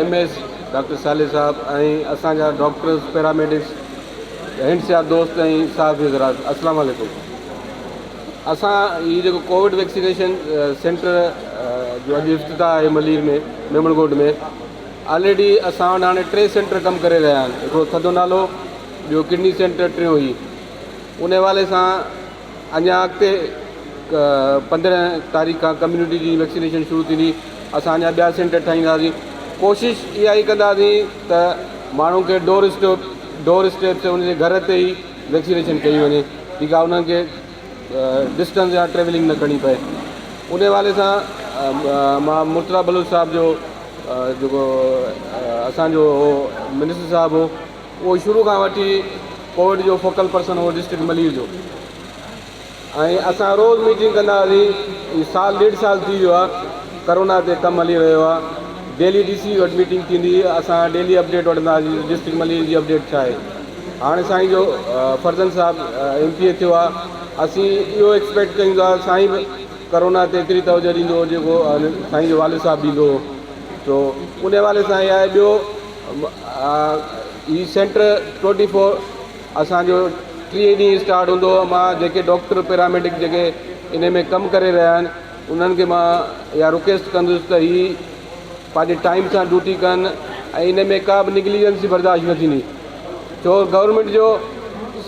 MS doctor साले साहब ऐं असांजा डॉक्टर्स पैरामेडिक्स हिंदसिया दोस्त ऐं साहब हज़रात अस्सलाम वालेकुम। असां ये जो कोविड वैक्सीनेशन सेंटर जो अॼु इफ्तिताह आहे मलीर में मेमणगोड में ऑलरेडी असां वटि हाणे 3 सेंटर कमु करे रहिया आहिनि। हिकिड़ो थधो नालो, ॿियो किडनी सेंटर, टियों ही उन हवाले सां अञा अॻिते 15 तारीख़ खां कम्यूनिटी जी वैक्सीनेशन शुरू थींदी। असां अञा ॿिया सेंटर ठाहींदासीं। कोशिशि इहा ई कंदासीं त माण्हू खे डोर स्टेप ते उनजे घर ते ई वैक्सीनेशन कई वञे। ठीकु आहे, उन्हनि खे डिस्टेंस या ट्रेवलिंग न करणी पए। उन हवाले सां मां मुर्तज़ा बलूच साहब जो जेको असांजो मिनिस्टर साहब हो, उहो शुरू खां वठी कोविड जो फोकल पर्सन हो डिस्ट्रिक्ट मलीर जो, ऐं असां रोज़ मीटिंग कंदा हुआसीं। साल 1.5 साल थी वियो आहे करोना ते कमु हली रहियो आहे। डेली DC वटि मीटिंग थींदी, असां डेली अपडेट वठंदासीं डिस्ट्रिक्ट मलीर जी अपडेट छा आहे। हाणे साईं जो फर्ज़न साहब MP थियो आहे। असीं इहो एक्सपेक्ट कयूं था साईं बि करोना ते एतिरी तवजो ॾींदो जेको साईं जो वालिद साहब ॾींदो हो। तो उन हवाले सां इहा आहे। ॿियो ही सेंटर 24 असांजो 3 ॾींहं स्टार्ट हूंदो। मां जेके डॉक्टर पैरामेडिक जेके इन में कमु करे रहिया आहिनि उन्हनि खे मां इहा रिक्वेस्ट कंदुसि त ही पंहिंजे टाइम सां ड्यूटी कनि ऐं इन में का बि निगलिजेंसी बर्दाश्त न थींदी। छो गवर्नमेंट जो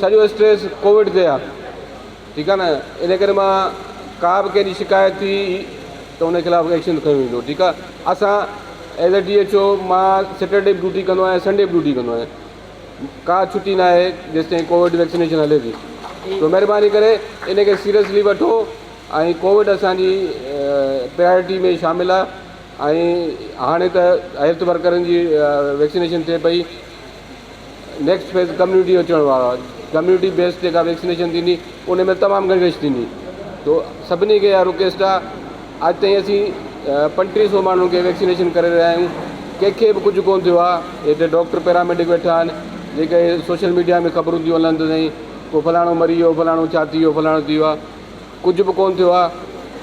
सॼो स्ट्रेस कोविड ते आहे। ठीकु आहे न, इन करे मां का बि कंहिंजी शिकायत थी त उन ख़िलाफ़ु एक्शन खयो वेंदो। ठीकु आहे, असां एज़ अ DHO मां सैटरडे बि ड्यूटी कंदो आहियां, संडे बि ड्यूटी कंदो आहियां। का छुट्टी न आहे जेसिताईं कोविड वैक्सीनेशन हले थी। तो महिरबानी करे इन खे सीरियसली वठो ऐं कोविड असांजी प्रायोरिटी में शामिलु आहे। ऐं हाणे त हेल्थ वर्करनि जी वैक्सीनेशन थिए पई। नेक्स्ट फेज़ कम्यूनिटी अचण वारो आहे। कम्यूनिटी बेस्ड जेका वैक्सीनेशन थींदी उन में तमामु घणी रश थींदी। तो सभिनी खे इहा रिक्वेस्ट आहे। अॼु ताईं असीं 3500 माण्हुनि खे वैक्सीनेशन करे रहिया आहियूं। कंहिंखे बि कुझु कोन्ह थियो आहे। हिते डॉक्टर पैरामेडिक वेठा आहिनि जेके सोशल मीडिया में ख़बरूं थियूं हलनि त साईं को फलाणो मरी वियो, फलाणो छा थी वियो, फलाणो थी वियो आहे। कुझु बि कोन्ह थियो आहे।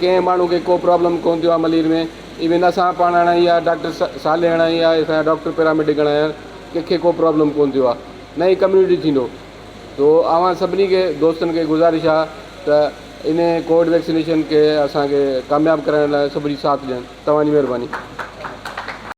कंहिं माण्हू खे को प्रॉब्लम कोन्ह थियो आहे मलीर में। इवन असां पाण हणाई आहे, डॉक्टर साले हणाई आहे, असांजा डॉक्टर पैरामेडिक हणाया आहिनि, कंहिंखे को प्रॉब्लम कोन्ह थियो आहे। न ई कम्यूनिटी थींदो। तो अवां सभिनी खे दोस्तनि खे गुज़ारिश आहे त इन कोविड वैक्सीनेशन खे असांखे कामयाबु कराइण लाइ सभिनी साथ ॾियनि। तव्हांजी महिरबानी।